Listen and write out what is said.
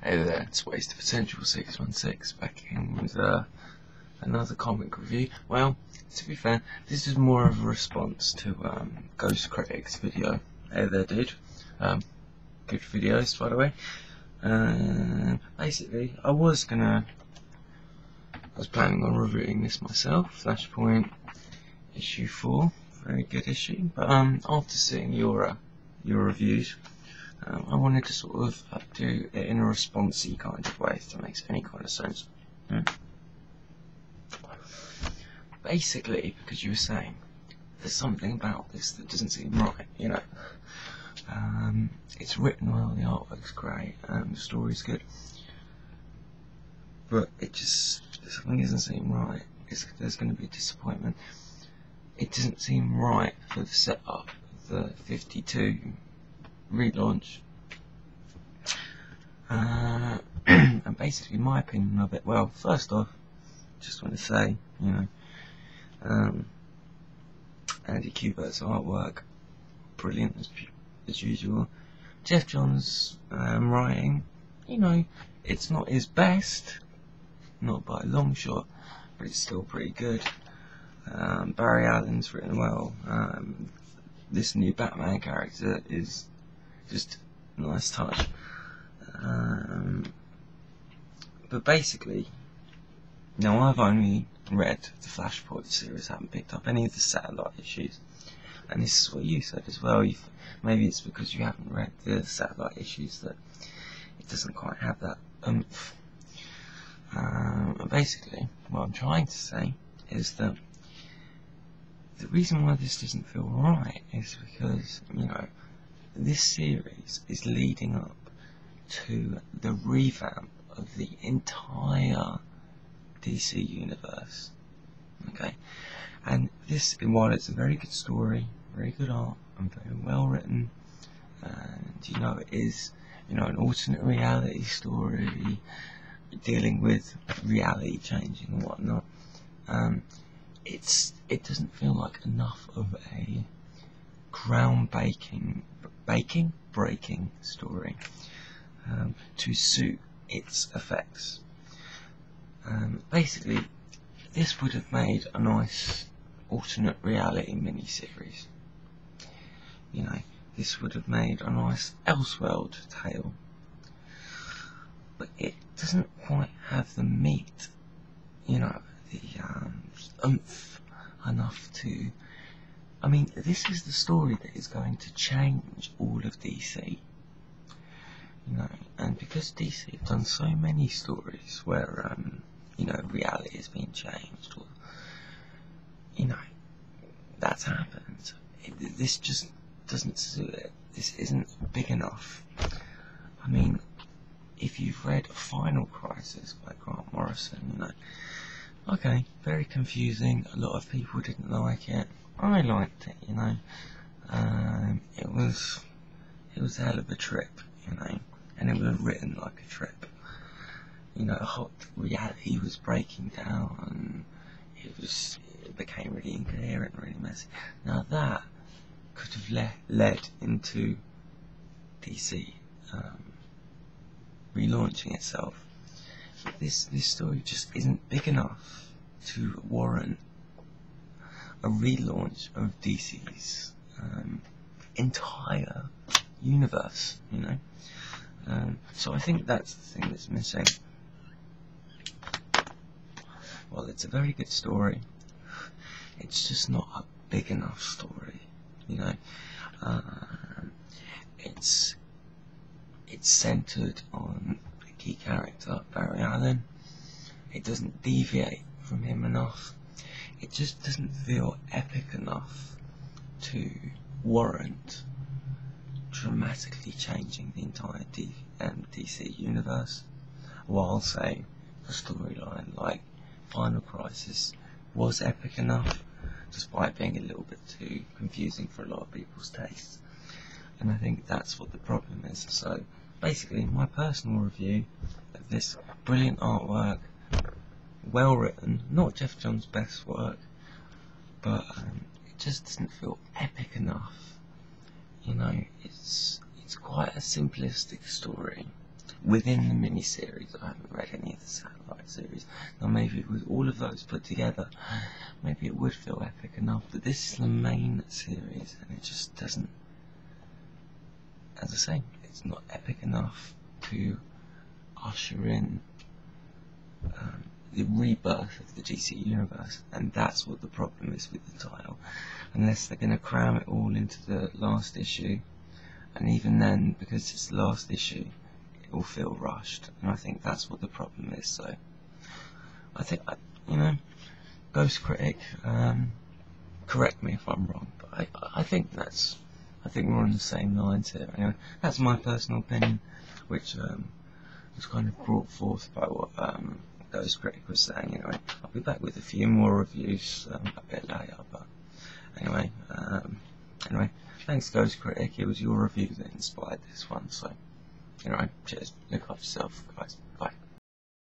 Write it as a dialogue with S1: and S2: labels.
S1: Hey there, it's Wasted Potential 616 back in with another comic review. Well, to be fair, this is more of a response to GHOSTCRITICS video. Hey there, dude. Good videos, by the way. Basically, I was planning on reviewing this myself. Flashpoint issue 4, very good issue. But after seeing your reviews, I wanted to sort of do it in a responsey kind of way, if that makes any kind of sense. Basically, because you were saying there's something about this that doesn't seem right, you know. It's written well, the artwork's great, the story's good, but something doesn't seem right. There's going to be disappointment. It doesn't seem right for the setup of the 52 relaunch. And basically my opinion of it, well, first off, just want to say, you know, Andy Kubert's artwork, brilliant as usual. Jeff Johns' writing, you know, it's not his best, not by a long shot, but it's still pretty good. Barry Allen's written well. This new Batman character is just a nice touch. But basically, now I've only read the Flashpoint series, I haven't picked up any of the satellite issues, and this is what you said as well. Maybe it's because you haven't read the satellite issues that it doesn't quite have that oomph. Basically, what I'm trying to say is that the reason why this doesn't feel right is because, you know, this series is leading up to the revamp of the entire DC universe. Okay, and this, while it's a very good story, very good art, and very well written, and you know, it is, you know, an alternate reality story dealing with reality changing and whatnot. It doesn't feel like enough of a breaking story to suit its effects. Basically, this would have made a nice alternate reality miniseries. You know, this would have made a nice Elseworld tale, but it doesn't quite have the meat, you know, the oomph enough to. I mean, this is the story that is going to change all of DC. You know, and because DC have done so many stories where, you know, reality has been changed, or, you know, that's happened. This just doesn't suit it. This isn't big enough. I mean, if you've read Final Crisis by Grant Morrison, you know, okay, very confusing. A lot of people didn't like it. I liked it, you know. It was a hell of a trip, you know, and it was written like a trip. You know, hot reality was breaking down, and it became really incoherent, really messy. Now that could have led into DC relaunching itself. But this story just isn't big enough to warrant a relaunch of DC's entire universe, you know. So I think that's the thing that's missing. Well, it's a very good story. It's just not a big enough story, you know. It's centered on the key character, Barry Allen. It doesn't deviate from him enough. It just doesn't feel epic enough to warrant dramatically changing the entire DC universe, while, say, a storyline like Final Crisis was epic enough, despite being a little bit too confusing for a lot of people's tastes. And I think that's what the problem is. So basically, my personal review of this brilliant artwork, well written, not Jeff Johns' best work, but it just doesn't feel epic enough. You know, it's quite a simplistic story, within the mini-series. I haven't read any of the satellite series. Now maybe with all of those put together, maybe it would feel epic enough, but this is the main series, and it just doesn't, as I say, it's not epic enough to usher in the rebirth of the DC universe, and that's what the problem is with the title. Unless they're going to cram it all into the last issue, and even then, because it's the last issue, it will feel rushed, and I think that's what the problem is. So I think, you know, Ghost Critic, correct me if I'm wrong, but I think we're on the same lines here. Anyway, that's my personal opinion, which was kind of brought forth by what Ghost Critic was saying. Anyway, I'll be back with a few more reviews a bit later, but anyway, thanks Ghost Critic, it was your review that inspired this one, so anyway, cheers, look after yourself guys, bye.